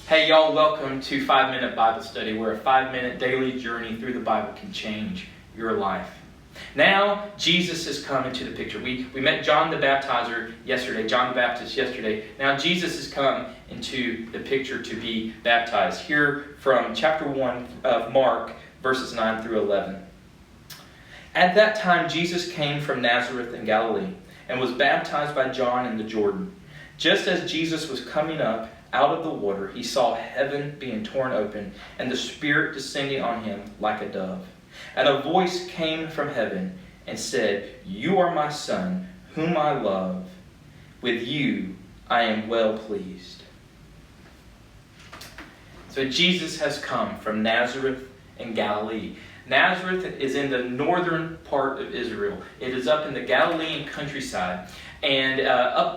Hey y'all, welcome to 5 Minute Bible Study, where a 5-minute daily journey through the Bible can change your life. Now, Jesus has come into the picture. We met John the Baptizer yesterday, John the Baptist yesterday. Now Jesus has come into the picture to be baptized. Here from chapter 1 of Mark, verses 9 through 11. At that time, Jesus came from Nazareth in Galilee and was baptized by John in the Jordan. Just as Jesus was coming up out of the water, he saw heaven being torn open and the Spirit descending on him like a dove. And a voice came from heaven and said, "You are my Son, whom I love. With you I am well pleased." So Jesus has come from Nazareth in Galilee. Nazareth is in the northern part of Israel. It is up in the Galilean countryside. And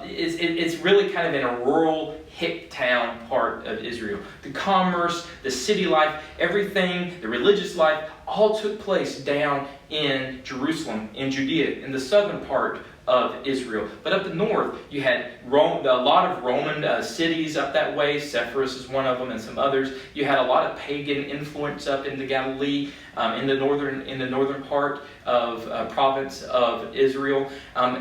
it's really kind of in a rural, hick town part of Israel. The commerce, the city life, everything, the religious life, all took place down in Jerusalem, in Judea, in the southern part of Israel. But up the north, you had a lot of Roman cities up that way. Sepphoris is one of them, and some others. You had a lot of pagan influence up in the Galilee, in the northern part of province of Israel.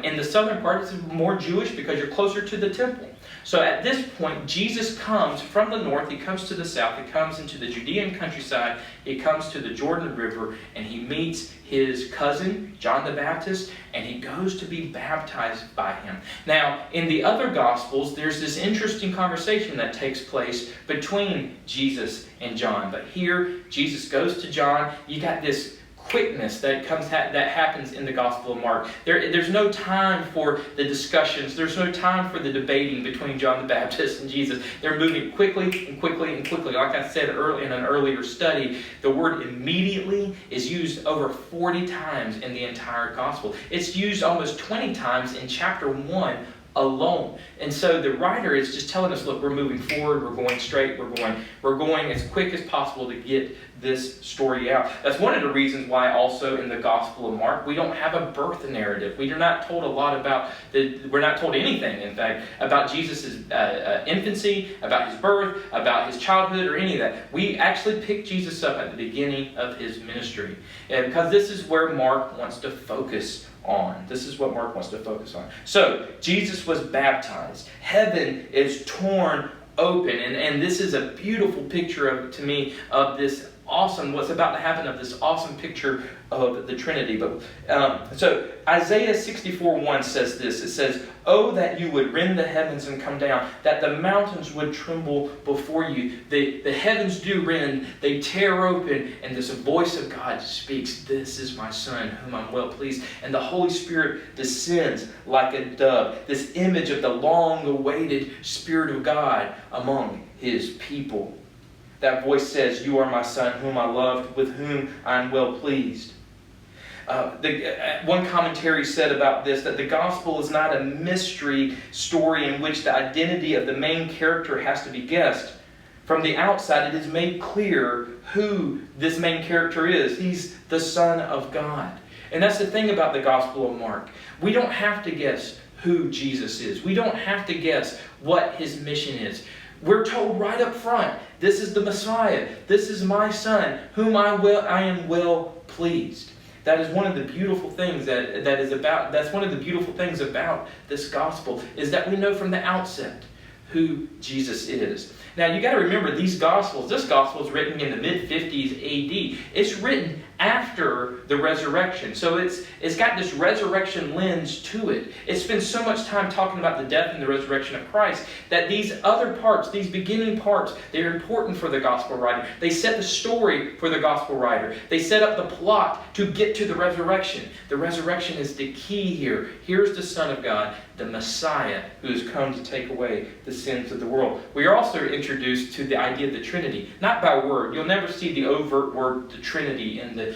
In the southern part, it's more Jewish because you're closer to the temple. So at this point, Jesus comes from the north, he comes to the south, he comes into the Judean countryside, he comes to the Jordan River, and he meets his cousin, John the Baptist, and he goes to be baptized by him. Now, in the other Gospels, there's this interesting conversation that takes place between Jesus and John. But here, Jesus goes to John. You got this quickness that happens in the Gospel of Mark. There's no time for the discussions. There's no time for the debating between John the Baptist and Jesus. They're moving quickly and quickly and quickly. Like I said in an earlier study, the word immediately is used over 40 times in the entire Gospel. It's used almost 20 times in chapter 1 alone. And so the writer is just telling us, look, we're moving forward, we're going straight, we're going as quick as possible to get this story out. That's one of the reasons why also in the Gospel of Mark we don't have a birth narrative. We are not told a lot about we're not told anything, in fact, about Jesus' infancy, about his birth, about his childhood, or any of that. We actually pick Jesus up at the beginning of his ministry, because this is where Mark wants to focus on. This is what Mark wants to focus on. So, Jesus was baptized. Heaven is torn open. And this is a beautiful picture to me of this awesome, what's about to happen, of this awesome picture of the Trinity. But so Isaiah 64:1 says this. It says, "Oh, that you would rend the heavens and come down, that the mountains would tremble before you." The heavens do rend, they tear open, and this voice of God speaks, "This is my Son, whom I'm well pleased." And the Holy Spirit descends like a dove, this image of the long-awaited Spirit of God among his people. That voice says, "You are my Son, whom I loved, with whom I am well pleased." One commentary said about this that the gospel is not a mystery story in which the identity of the main character has to be guessed. From the outside, it is made clear who this main character is. He's the Son of God. And that's the thing about the Gospel of Mark. We don't have to guess who Jesus is. We don't have to guess what his mission is. We're told right up front, this is the Messiah. This is my Son, whom I am well pleased. That is one of the beautiful things that's one of the beautiful things about this gospel, is that we know from the outset who Jesus is. Now you got to remember, this gospel is written in the mid-50s AD. It's written after the resurrection. So it's got this resurrection lens to it. It spends so much time talking about the death and the resurrection of Christ that these other parts, these beginning parts, they're important for the gospel writer. They set the story for the gospel writer. They set up the plot to get to the resurrection. The resurrection is the key here. Here's the Son of God, the Messiah, who has come to take away the sins of the world. We are also introduced to the idea of the Trinity, not by word. You'll never see the overt word, the Trinity, in the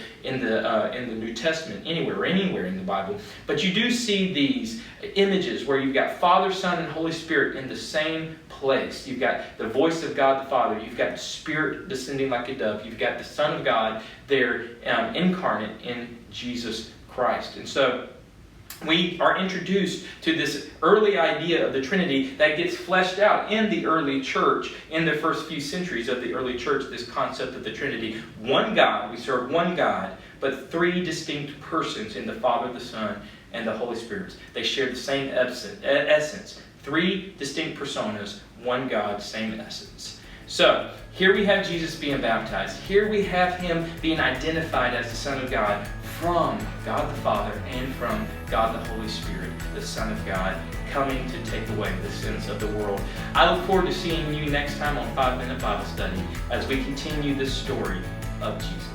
New Testament anywhere in the Bible. But you do see these images where you've got Father, Son, and Holy Spirit in the same place. You've got the voice of God the Father. You've got the Spirit descending like a dove. You've got the Son of God there incarnate in Jesus Christ. And so we are introduced to this early idea of the Trinity that gets fleshed out in the early church, in the first few centuries of the early church, this concept of the Trinity. One God, we serve one God, but three distinct persons in the Father, the Son, and the Holy Spirit. They share the same essence. Three distinct personas, one God, same essence. So, here we have Jesus being baptized. Here we have him being identified as the Son of God from God the Father and from God the Holy Spirit, the Son of God, coming to take away the sins of the world. I look forward to seeing you next time on 5 Minute Bible Study as we continue this story of Jesus.